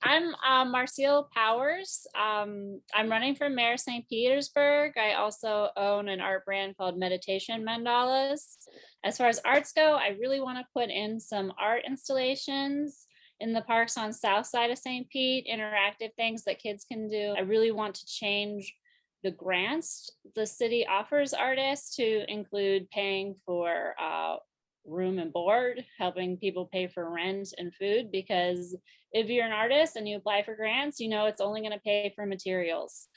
I'm Marcile Powers. I'm running for Mayor St. Petersburg. I also own an art brand called Meditation Mandalas. As far as arts go, I really want to put in some art installations in the parks on south side of St. Pete, interactive things that kids can do. I really want to change the grants the city offers artists to include paying for room and board, helping people pay for rent and food, because if you're an artist and you apply for grants, you know it's only going to pay for materials.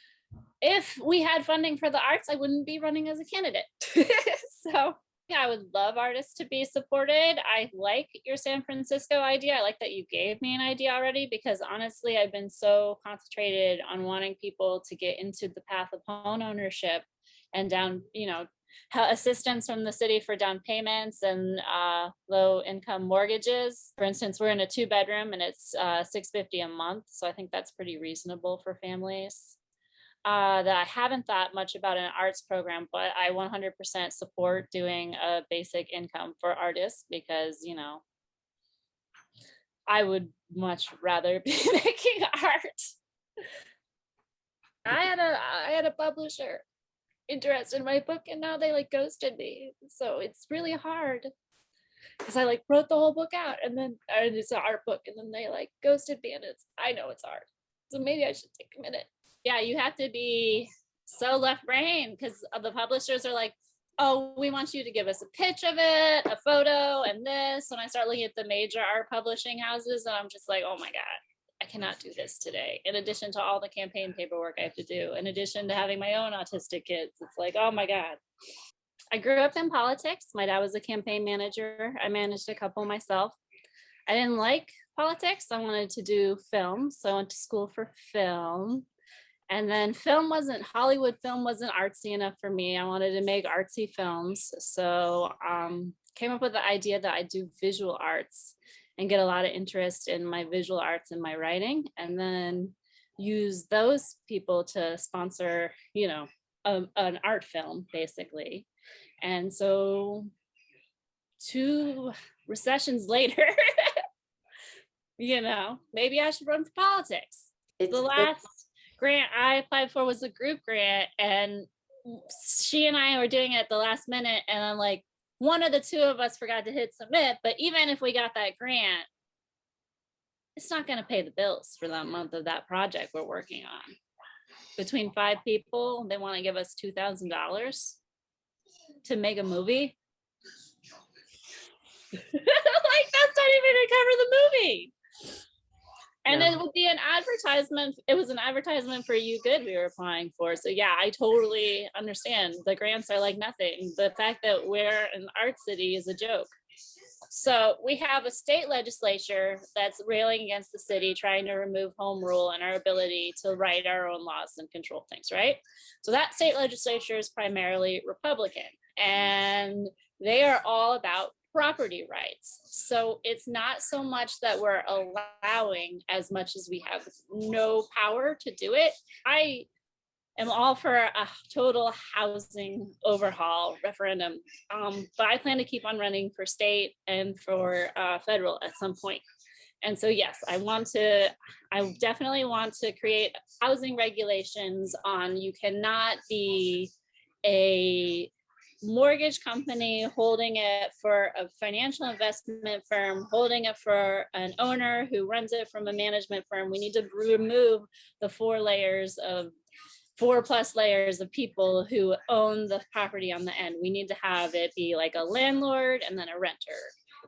If we had funding for the arts, I wouldn't be running as a candidate. So yeah, I would love artists to be supported. I like your San Francisco idea. I like that you gave me an idea already, because honestly, I've been so concentrated on wanting people to get into the path of home ownership and down, assistance from the city for down payments and low income mortgages. For instance, we're in a 2-bedroom and it's $650 a month. So I think that's pretty reasonable for families. That I haven't thought much about an arts program, but I 100% support doing a basic income for artists, because, I would much rather be making art. I had a publisher interested in my book, and now they ghosted me. So it's really hard, because I wrote the whole book out, and then it's an art book, and then they ghosted me, and I know it's art. So maybe I should take a minute. Yeah, you have to be so left brain, because the publishers are like, oh, we want you to give us a pitch of it, a photo, and this. When I start looking at the major art publishing houses, and I'm just like, oh my God, I cannot do this today. In addition to all the campaign paperwork I have to do, in addition to having my own autistic kids, it's like, oh my God. I grew up in politics. My dad was a campaign manager. I managed a couple myself. I didn't like politics. I wanted to do film. So I went to school for film. And then Hollywood film wasn't artsy enough for me. I wanted to make artsy films. So came up with the idea that I do visual arts and get a lot of interest in my visual arts and my writing, and then use those people to sponsor, an art film, basically. And so 2 recessions later, maybe I should run for politics. The last grant I applied for was a group grant, and she and I were doing it at the last minute, and then one of the 2 of us forgot to hit submit. But even if we got that grant, it's not going to pay the bills for that month of that project we're working on. Between 5 people, they want to give us $2,000 to make a movie. That's not even to cover the movie. And no. It would be an advertisement. It was an advertisement for You Good we were applying for. So yeah, I totally understand. The grants are like nothing. The fact that we're an art city is a joke. So we have a state legislature that's railing against the city, trying to remove home rule and our ability to write our own laws and control things, right? So that state legislature is primarily Republican, and they are all about property rights. So it's not so much that we're allowing as much as we have no power to do it. I am all for a total housing overhaul referendum, but I plan to keep on running for state and for federal at some point. And so yes, I definitely want to create housing regulations on, you cannot be a mortgage company holding it for a financial investment firm, holding it for an owner who runs it from a management firm. We need to remove the 4+ layers of people who own the property on the end. We need to have it be like a landlord and then a renter,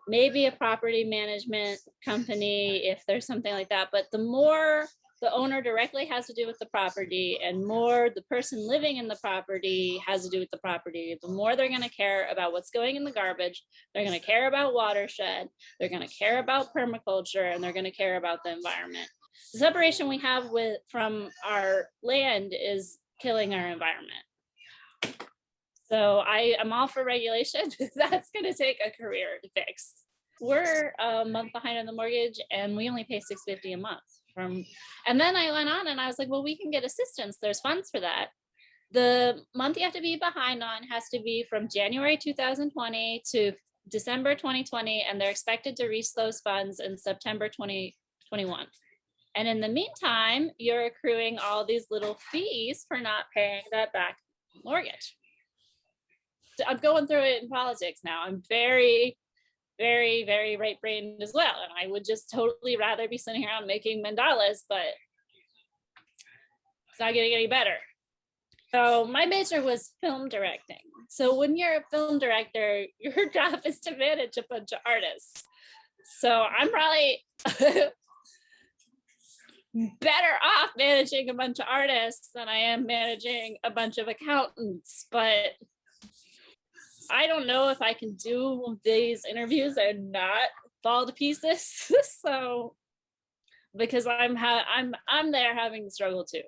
maybe a property management company if there's something like that. But the more the owner directly has to do with the property, and more the person living in the property has to do with the property, the more they're going to care about what's going in the garbage. They're going to care about watershed. They're going to care about permaculture, and they're going to care about the environment. The separation we have from our land is killing our environment. So I am all for regulation. That's going to take a career to fix. We're a month behind on the mortgage, and we only pay $650 a month. And then I went on and I was like, well, we can get assistance. There's funds for that. The month you have to be behind on has to be from January 2020 to December 2020, and they're expected to reach those funds in September 2021. And in the meantime, you're accruing all these little fees for not paying that back mortgage. I'm going through it in politics now. I'm very, very, very right brained as well. And I would just totally rather be sitting around making mandalas, but it's not getting any better. So my major was film directing. So when you're a film director, your job is to manage a bunch of artists. So I'm probably better off managing a bunch of artists than I am managing a bunch of accountants. But I don't know if I can do these interviews and not fall to pieces. So because I'm there having the struggle too.